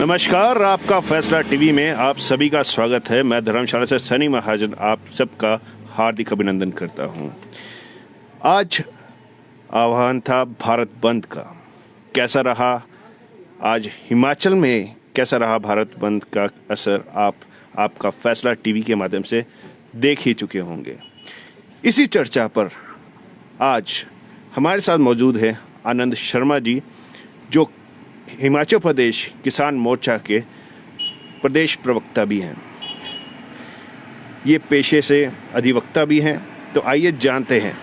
नमस्कार, आपका फैसला टीवी में आप सभी का स्वागत है। मैं धर्मशाला से सनी महाजन आप सबका हार्दिक अभिनंदन करता हूं। आज आह्वान था भारत बंद का, कैसा रहा आज हिमाचल में, कैसा रहा भारत बंद का असर आपका फैसला टीवी के माध्यम से देख ही चुके होंगे। इसी चर्चा पर आज हमारे साथ मौजूद है आनंद शर्मा जी, जो हिमाचल प्रदेश किसान मोर्चा के प्रदेश प्रवक्ता भी हैं। ये पेशे से अधिवक्ता भी हैं। तो आइए जानते हैं।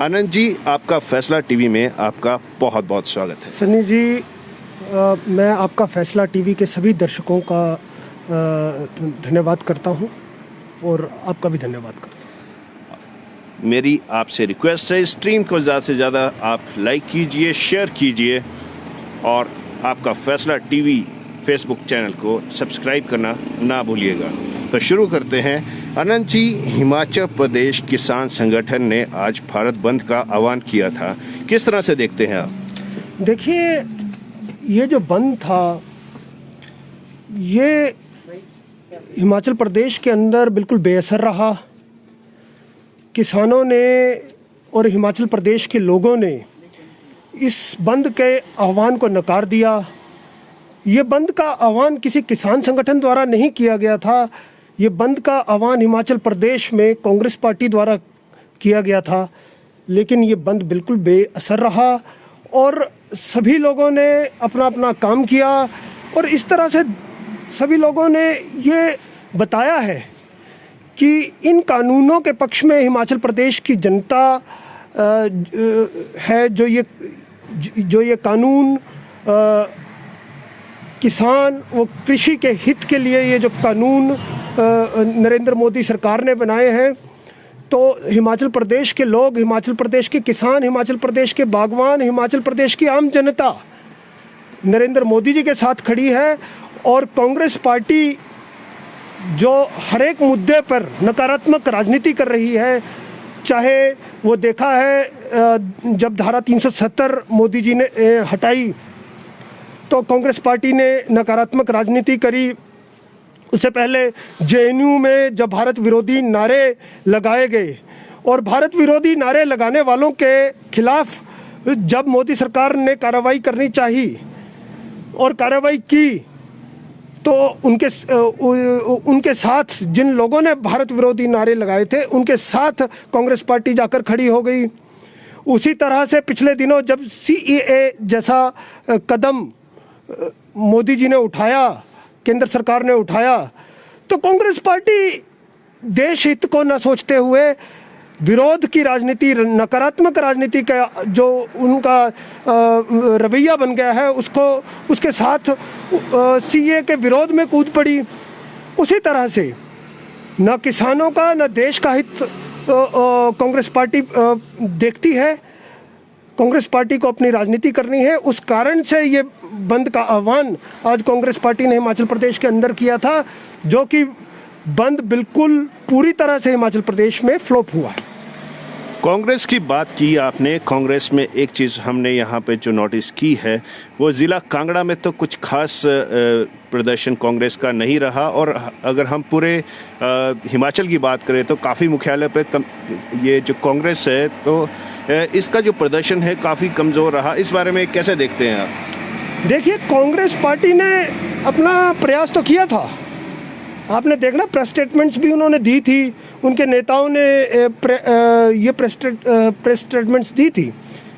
आनंद जी, आपका फैसला टीवी में आपका बहुत बहुत स्वागत है। सनी जी, मैं आपका फैसला टीवी के सभी दर्शकों का धन्यवाद करता हूं और आपका भी धन्यवाद करता हूं। मेरी आपसे रिक्वेस्ट है, स्ट्रीम को ज़्यादा से ज़्यादा आप लाइक कीजिए, शेयर कीजिए और आपका फैसला टीवी फेसबुक चैनल को सब्सक्राइब करना ना भूलिएगा। तो शुरू करते हैं। आनंद जी, हिमाचल प्रदेश किसान संगठन ने आज भारत बंद का आह्वान किया था, किस तरह से देखते हैं आप? देखिए, ये जो बंद था ये हिमाचल प्रदेश के अंदर बिल्कुल बेअसर रहा। किसानों ने और हिमाचल प्रदेश के लोगों ने इस बंद के आह्वान को नकार दिया। ये बंद का आह्वान किसी किसान संगठन द्वारा नहीं किया गया था। ये बंद का आह्वान हिमाचल प्रदेश में कांग्रेस पार्टी द्वारा किया गया था, लेकिन ये बंद बिल्कुल बेअसर रहा और सभी लोगों ने अपना अपना काम किया। और इस तरह से सभी लोगों ने ये बताया है कि इन कानूनों के पक्ष में हिमाचल प्रदेश की जनता है। जो ये कानून किसान व कृषि के हित के लिए ये जो कानून नरेंद्र मोदी सरकार ने बनाए हैं, तो हिमाचल प्रदेश के लोग, हिमाचल प्रदेश के किसान, हिमाचल प्रदेश के बागवान, हिमाचल प्रदेश की आम जनता नरेंद्र मोदी जी के साथ खड़ी है। और कांग्रेस पार्टी जो हर एक मुद्दे पर नकारात्मक राजनीति कर रही है, चाहे वो देखा है जब धारा 370 मोदी जी ने हटाई तो कांग्रेस पार्टी ने नकारात्मक राजनीति करी। उससे पहले जेएनयू में जब भारत विरोधी नारे लगाए गए और भारत विरोधी नारे लगाने वालों के खिलाफ जब मोदी सरकार ने कार्रवाई करनी चाहिए और कार्रवाई की, तो उनके साथ जिन लोगों ने भारत विरोधी नारे लगाए थे उनके साथ कांग्रेस पार्टी जाकर खड़ी हो गई। उसी तरह से पिछले दिनों जब सीएए जैसा कदम मोदी जी ने उठाया, केंद्र सरकार ने उठाया, तो कांग्रेस पार्टी देश हित को न सोचते हुए विरोध की राजनीति, नकारात्मक राजनीति का जो उनका रवैया बन गया है, उसके साथ सीए के विरोध में कूद पड़ी। उसी तरह से न किसानों का न देश का हित कांग्रेस पार्टी देखती है। कांग्रेस पार्टी को अपनी राजनीति करनी है। उस कारण से ये बंद का आह्वान आज कांग्रेस पार्टी ने हिमाचल प्रदेश के अंदर किया था, जो कि बंद बिल्कुल पूरी तरह से हिमाचल प्रदेश में फ्लॉप हुआ है। कांग्रेस की बात की आपने। कांग्रेस में एक चीज़ हमने यहाँ पे जो नोटिस की है, वो ज़िला कांगड़ा में तो कुछ खास प्रदर्शन कांग्रेस का नहीं रहा। और अगर हम पूरे हिमाचल की बात करें तो काफ़ी मुख्यालय पे ये जो कांग्रेस है, तो इसका जो प्रदर्शन है काफ़ी कमज़ोर रहा। इस बारे में कैसे देखते हैं आप? देखिए, कांग्रेस पार्टी ने अपना प्रयास तो किया था। आपने देखना, प्रेस स्टेटमेंट्स भी उन्होंने दी थी। उनके नेताओं ने ये प्रेस स्टेटमेंट्स दी थी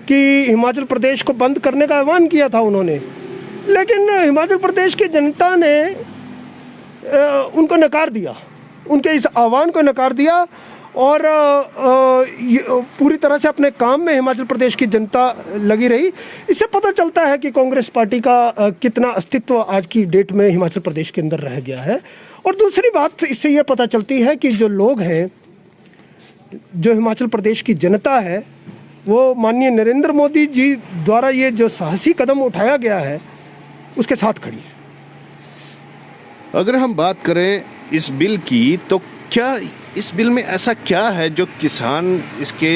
कि हिमाचल प्रदेश को बंद करने का आह्वान किया था उन्होंने, लेकिन हिमाचल प्रदेश की जनता ने उनको नकार दिया, उनके इस आह्वान को नकार दिया। और पूरी तरह से अपने काम में हिमाचल प्रदेश की जनता लगी रही। इससे पता चलता है कि कांग्रेस पार्टी का कितना अस्तित्व आज की डेट में हिमाचल प्रदेश के अंदर रह गया है। और दूसरी बात इससे ये पता चलती है कि जो लोग हैं, जो हिमाचल प्रदेश की जनता है, वो माननीय नरेंद्र मोदी जी द्वारा ये जो साहसी कदम उठाया गया है उसके साथ खड़ी है। अगर हम बात करें इस बिल की, तो क्या इस बिल में ऐसा क्या है जो किसान इसके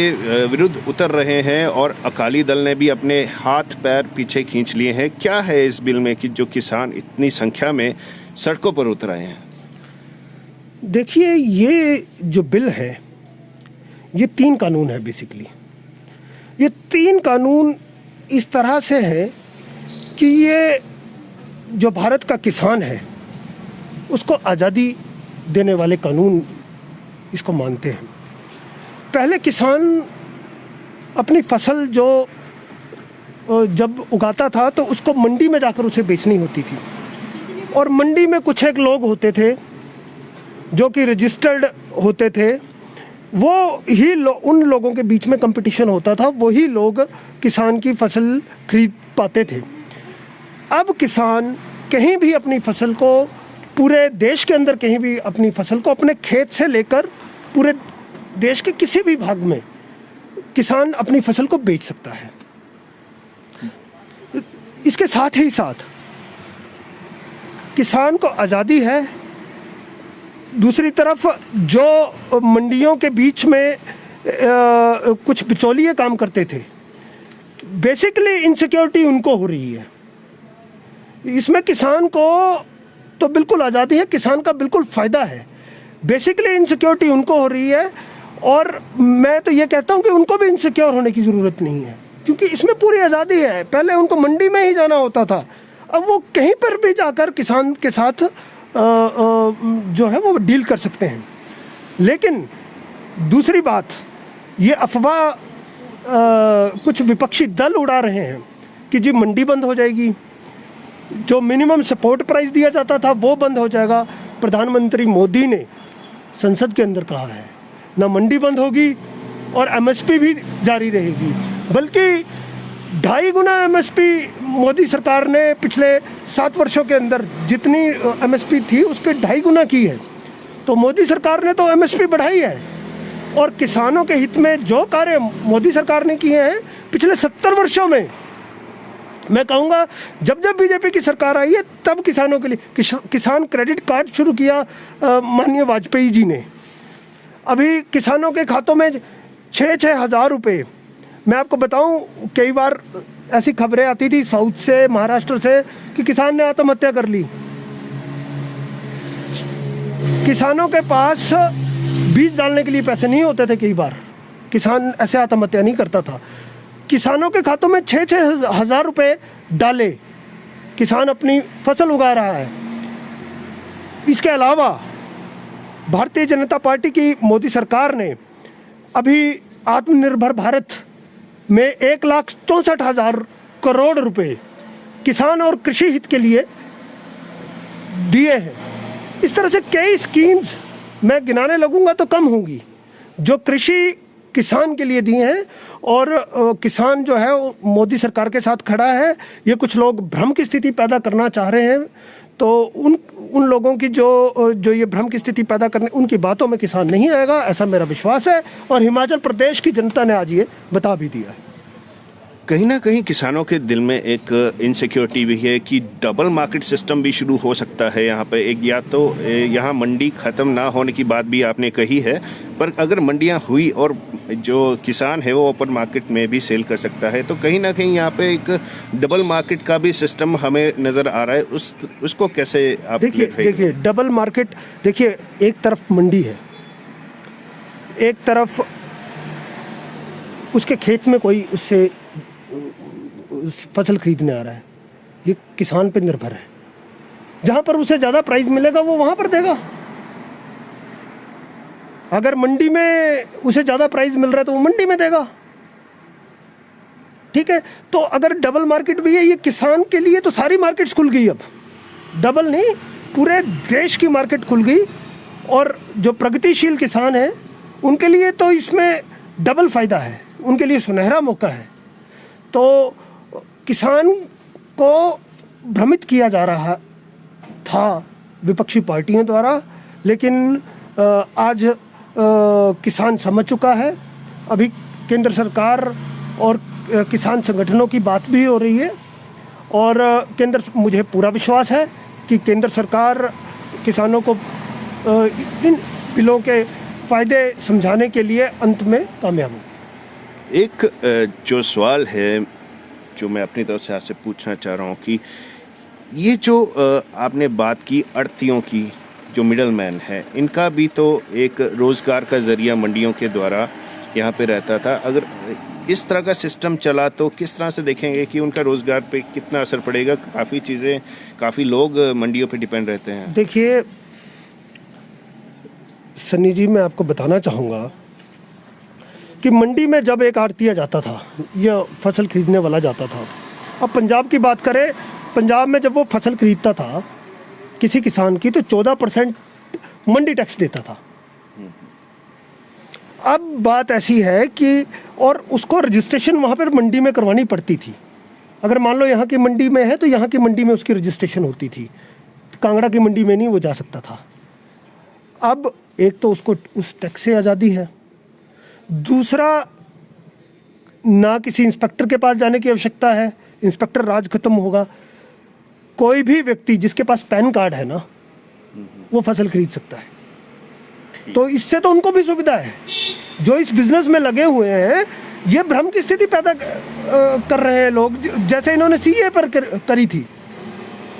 विरुद्ध उतर रहे हैं और अकाली दल ने भी अपने हाथ पैर पीछे खींच लिए हैं? क्या है इस बिल में कि जो किसान इतनी संख्या में सड़कों पर उतर आए हैं? देखिए, ये जो बिल है, ये 3 कानून है बेसिकली। ये 3 कानून इस तरह से है कि ये जो भारत का किसान है उसको आज़ादी देने वाले कानून इसको मानते हैं। पहले किसान अपनी फसल जो जब उगाता था तो उसको मंडी में जाकर उसे बेचनी होती थी, और मंडी में कुछ एक लोग होते थे जो कि रजिस्टर्ड होते थे। वो ही उन लोगों के बीच में कंपटीशन होता था, वही लोग किसान की फसल खरीद पाते थे। अब किसान कहीं भी अपनी फसल को, पूरे देश के अंदर कहीं भी अपनी फसल को अपने खेत से लेकर पूरे देश के किसी भी भाग में किसान अपनी फसल को बेच सकता है। इसके साथ ही साथ किसान को आज़ादी है। दूसरी तरफ जो मंडियों के बीच में कुछ बिचौलिए काम करते थे, बेसिकली इनसिक्योरिटी उनको हो रही है। इसमें किसान को तो बिल्कुल आज़ादी है, किसान का बिल्कुल फ़ायदा है। बेसिकली इनसिक्योरिटी उनको हो रही है, और मैं तो ये कहता हूँ कि उनको भी इनसिक्योर होने की ज़रूरत नहीं है, क्योंकि इसमें पूरी आज़ादी है। पहले उनको मंडी में ही जाना होता था, अब वो कहीं पर भी जाकर किसान के साथ जो है वो डील कर सकते हैं। लेकिन दूसरी बात, ये अफवाह कुछ विपक्षी दल उड़ा रहे हैं कि जी मंडी बंद हो जाएगी, जो मिनिमम सपोर्ट प्राइस दिया जाता था वो बंद हो जाएगा। प्रधानमंत्री मोदी ने संसद के अंदर कहा है ना मंडी बंद होगी और एमएसपी भी जारी रहेगी, बल्कि 2.5 गुना एमएसपी मोदी सरकार ने पिछले 7 वर्षों के अंदर जितनी एमएसपी थी उसके 2.5 गुना की है। तो मोदी सरकार ने तो एमएसपी बढ़ाई है, और किसानों के हित में जो कार्य मोदी सरकार ने किए हैं पिछले 70 वर्षों में, मैं कहूँगा जब जब बीजेपी की सरकार आई है तब किसानों के लिए किसान क्रेडिट कार्ड शुरू किया माननीय वाजपेयी जी ने। अभी किसानों के खातों में 6-6 हज़ार रुपये, मैं आपको बताऊं, कई बार ऐसी खबरें आती थी साउथ से, महाराष्ट्र से, कि किसान ने आत्महत्या कर ली। किसानों के पास बीज डालने के लिए पैसे नहीं होते थे, कई बार किसान ऐसे आत्महत्या नहीं करता था। किसानों के खातों में 6-6 हज़ार रुपये डाले, किसान अपनी फसल उगा रहा है। इसके अलावा भारतीय जनता पार्टी की मोदी सरकार ने अभी आत्मनिर्भर भारत में 1,64,000 करोड़ रुपए किसान और कृषि हित के लिए दिए हैं। इस तरह से कई स्कीम्स मैं गिनाने लगूंगा तो कम होंगी जो कृषि किसान के लिए दिए हैं, और किसान जो है वो मोदी सरकार के साथ खड़ा है। ये कुछ लोग भ्रम की स्थिति पैदा करना चाह रहे हैं, तो उन लोगों की जो ये भ्रम की स्थिति पैदा करने, उनकी बातों में किसान नहीं आएगा, ऐसा मेरा विश्वास है। और हिमाचल प्रदेश की जनता ने आज ये बता भी दिया है। कहीं ना कहीं किसानों के दिल में एक इनसिक्योरिटी भी है कि डबल मार्केट सिस्टम भी शुरू हो सकता है यहाँ पे। एक, या तो यहाँ मंडी ख़त्म ना होने की बात भी आपने कही है, पर अगर मंडियाँ हुई और जो किसान है वो ओपन मार्केट में भी सेल कर सकता है, तो कहीं ना कहीं यहाँ पे एक डबल मार्केट का भी सिस्टम हमें नज़र आ रहा है। उसको कैसे आप देखिए डबल मार्केट, देखिए एक तरफ मंडी है, एक तरफ उसके खेत में कोई उससे फसल खरीदने आ रहा है, ये किसान पे निर्भर है। जहां पर उसे ज़्यादा प्राइस मिलेगा वो वहां पर देगा। अगर मंडी में उसे ज़्यादा प्राइस मिल रहा है तो वो मंडी में देगा, ठीक है। तो अगर डबल मार्केट भी है, ये किसान के लिए तो सारी मार्केट्स खुल गई। अब डबल नहीं, पूरे देश की मार्केट खुल गई, और जो प्रगतिशील किसान हैं उनके लिए तो इसमें डबल फ़ायदा है, उनके लिए सुनहरा मौका है। तो किसान को भ्रमित किया जा रहा था विपक्षी पार्टियों द्वारा, लेकिन आज किसान समझ चुका है। अभी केंद्र सरकार और किसान संगठनों की बात भी हो रही है, और मुझे पूरा विश्वास है कि केंद्र सरकार किसानों को इन बिलों के फ़ायदे समझाने के लिए अंत में कामयाब होंगे। एक जो सवाल है जो मैं अपनी तरफ से आपसे पूछना चाह रहा हूँ कि ये जो आपने बात की आड़तियों की, जो मिडल मैन है, इनका भी तो एक रोज़गार का ज़रिया मंडियों के द्वारा यहाँ पे रहता था। अगर इस तरह का सिस्टम चला तो किस तरह से देखेंगे कि उनका रोज़गार पे कितना असर पड़ेगा? काफ़ी लोग मंडियों पे डिपेंड रहते हैं। देखिए सन्नी जी, मैं आपको बताना चाहूँगा कि मंडी में जब एक आड़तिया जाता था या फसल खरीदने वाला जाता था, अब पंजाब की बात करें, पंजाब में जब वो फसल खरीदता था किसी किसान की तो 14% मंडी टैक्स देता था। अब बात ऐसी है कि और उसको रजिस्ट्रेशन वहाँ पर मंडी में करवानी पड़ती थी। अगर मान लो यहाँ की मंडी में है तो यहाँ की मंडी में उसकी रजिस्ट्रेशन होती थी, कांगड़ा की मंडी में नहीं वो जा सकता था। अब एक तो उसको उस टैक्स से आज़ादी है, दूसरा ना किसी इंस्पेक्टर के पास जाने की आवश्यकता है, इंस्पेक्टर राज खत्म होगा। कोई भी व्यक्ति जिसके पास पैन कार्ड है ना, वो फसल खरीद सकता है। तो इससे तो उनको भी सुविधा है। जो इस बिजनेस में लगे हुए हैं ये भ्रम की स्थिति पैदा कर रहे हैं लोग, जैसे इन्होंने सीए पर करी थी।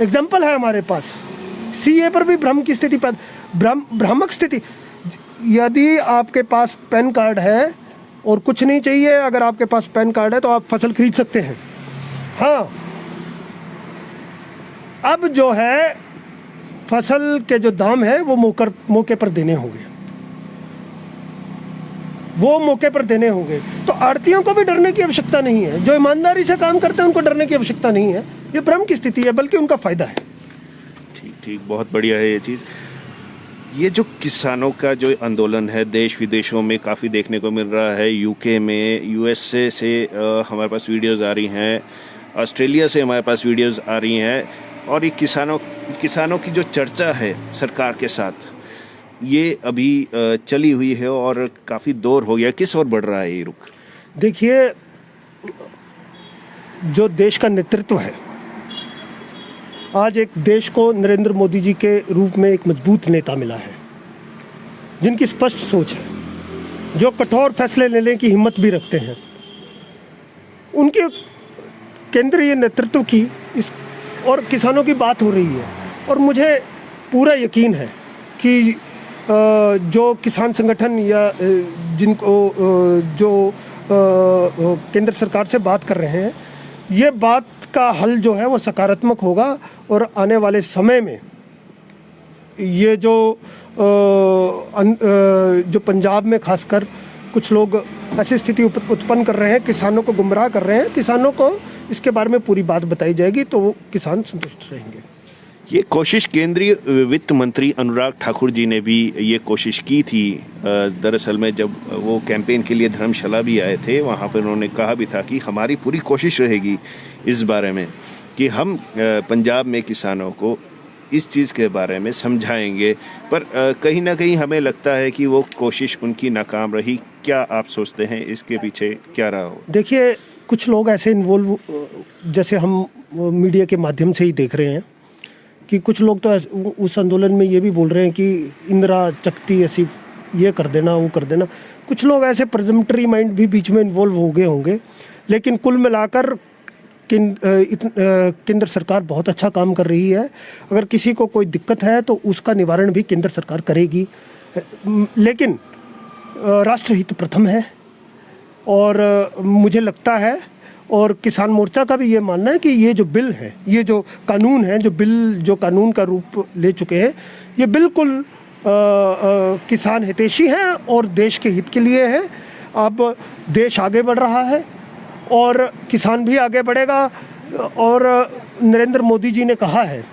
एग्जाम्पल है हमारे पास, सीए पर भी भ्रम की स्थिति भ्रामक स्थिति। यदि आपके पास पैन कार्ड है और कुछ नहीं चाहिए, अगर आपके पास पैन कार्ड है तो आप फसल खरीद सकते हैं। हाँ, अब जो है फसल के जो दाम है वो मौके पर देने होंगे, वो मौके पर देने होंगे। तो आड़तियों को भी डरने की आवश्यकता नहीं है, जो ईमानदारी से काम करते हैं उनको डरने की आवश्यकता नहीं है। ये भ्रम की स्थिति है, बल्कि उनका फायदा है। ठीक, बहुत बढ़िया है ये चीज़। ये जो किसानों का जो आंदोलन है देश विदेशों में काफ़ी देखने को मिल रहा है। यूके में, यूएसए से हमारे पास वीडियोज़ आ रही हैं, ऑस्ट्रेलिया से हमारे पास वीडियोज़ आ रही हैं। और ये किसानों की जो चर्चा है सरकार के साथ, ये अभी चली हुई है और काफ़ी दौर हो गया। किस ओर बढ़ रहा है ये रुख? देखिए, जो देश का नेतृत्व है, आज एक देश को नरेंद्र मोदी जी के रूप में एक मजबूत नेता मिला है, जिनकी स्पष्ट सोच है, जो कठोर फैसले लेने की हिम्मत भी रखते हैं। उनके केंद्रीय नेतृत्व की इस और किसानों की बात हो रही है, और मुझे पूरा यकीन है कि जो किसान संगठन या जिनको जो केंद्र सरकार से बात कर रहे हैं, ये बात का हल जो है वो सकारात्मक होगा। और आने वाले समय में ये जो पंजाब में खासकर कुछ लोग ऐसी स्थिति उत्पन्न कर रहे हैं, किसानों को गुमराह कर रहे हैं, किसानों को इसके बारे में पूरी बात बताई जाएगी तो वो किसान संतुष्ट रहेंगे। ये कोशिश केंद्रीय वित्त मंत्री अनुराग ठाकुर जी ने भी ये कोशिश की थी। दरअसल में जब वो कैंपेन के लिए धर्मशाला भी आए थे, वहाँ पर उन्होंने कहा भी था कि हमारी पूरी कोशिश रहेगी इस बारे में कि हम पंजाब में किसानों को इस चीज़ के बारे में समझाएंगे। पर कहीं ना कहीं हमें लगता है कि वो कोशिश उनकी नाकाम रही। क्या आप सोचते हैं इसके पीछे क्या रहा हो? देखिए, कुछ लोग ऐसे इन्वॉल्व, जैसे हम मीडिया के माध्यम से ही देख रहे हैं कि कुछ लोग तो उस आंदोलन में ये भी बोल रहे हैं कि इंदिरा चकती ऐसी ये कर देना, वो कर देना। कुछ लोग ऐसे प्रेजम्पटरी माइंड भी बीच में इन्वॉल्व हो गए होंगे, लेकिन कुल मिलाकर केंद्र सरकार बहुत अच्छा काम कर रही है। अगर किसी को कोई दिक्कत है तो उसका निवारण भी केंद्र सरकार करेगी, लेकिन राष्ट्रहित प्रथम है। और मुझे लगता है, और किसान मोर्चा का भी ये मानना है कि ये जो बिल है, ये जो कानून है, जो कानून का रूप ले चुके हैं, ये बिल्कुल किसान हितैषी है और देश के हित के लिए है। अब देश आगे बढ़ रहा है और किसान भी आगे बढ़ेगा। और नरेंद्र मोदी जी ने कहा है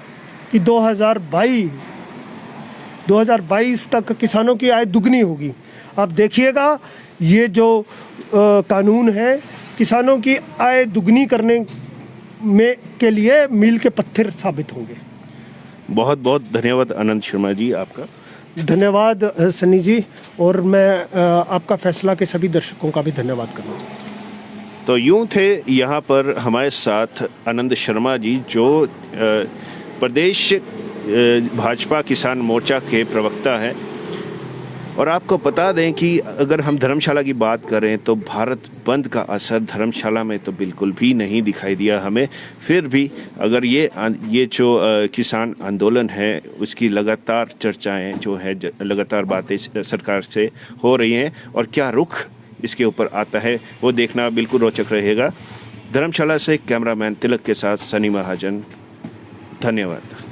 कि 2022 तक किसानों की आय दुगनी होगी। आप देखिएगा, ये जो कानून है किसानों की आय दुगनी करने में के लिए मील के पत्थर साबित होंगे। बहुत बहुत धन्यवाद आनंद शर्मा जी आपका। धन्यवाद सनी जी, और मैं आपका फैसला के सभी दर्शकों का भी धन्यवाद करना चाहूँगा। तो यूं थे यहाँ पर हमारे साथ आनंद शर्मा जी, जो प्रदेश भाजपा किसान मोर्चा के प्रवक्ता हैं। और आपको बता दें कि अगर हम धर्मशाला की बात करें तो भारत बंद का असर धर्मशाला में तो बिल्कुल भी नहीं दिखाई दिया हमें। फिर भी अगर ये जो किसान आंदोलन है उसकी लगातार चर्चाएं जो है लगातार बातें सरकार से हो रही हैं और क्या रुख इसके ऊपर आता है वो देखना बिल्कुल रोचक रहेगा। धर्मशाला से कैमरामैन तिलक के साथ सनी महाजन, धन्यवाद।